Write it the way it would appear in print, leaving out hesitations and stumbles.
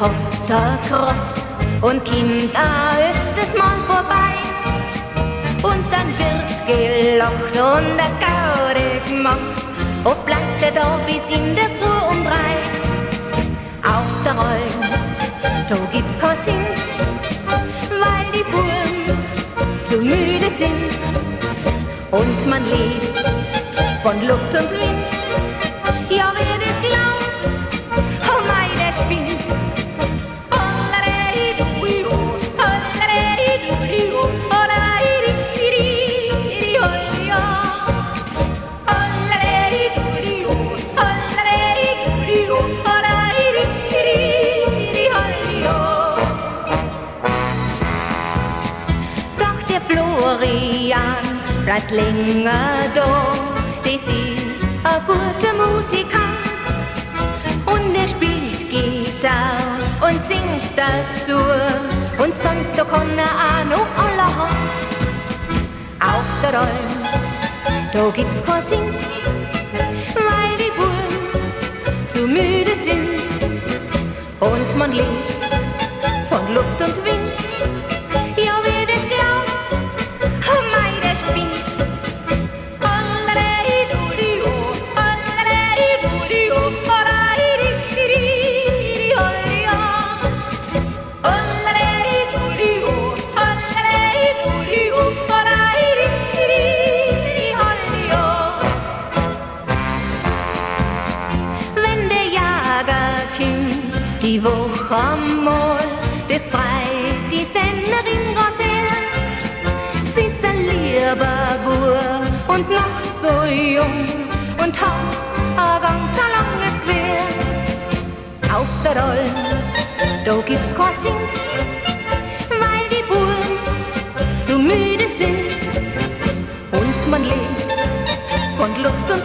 hat der Kraft und kommt auch öfters mal vorbei. Und dann wird gelacht und der Gaude gemacht. Oft bleibt er da bis in der Früh um 3. Auf der Alm, da gibt's kein Sinn, weil die Buben zu müde sind. Und man lebt von Luft und Wind. Ja, wer das glaubt, oh mei, der spinnt. Doch der Florian bleibt länger da. Das ist ein guter Musikant und er spielt Gitarre und singt dazu. Und sonst da kann er auch noch allerhand. Auf der Alm, da gibt's kein Sinn, weil die Buben zu müde sind. Und man lebt von Luft und Wind. Ja, wer das glaubt, oh mei, der spinnt. Die Woche einmal, das freit die Sennerin Roselle. Sie ist ein lieber Bub und noch so jung und hat ein ganz langes Gewehr. Auf der Alm, da gibt's kein Sinn, weil die Buben zu müde sind. Und man lebt von Luft und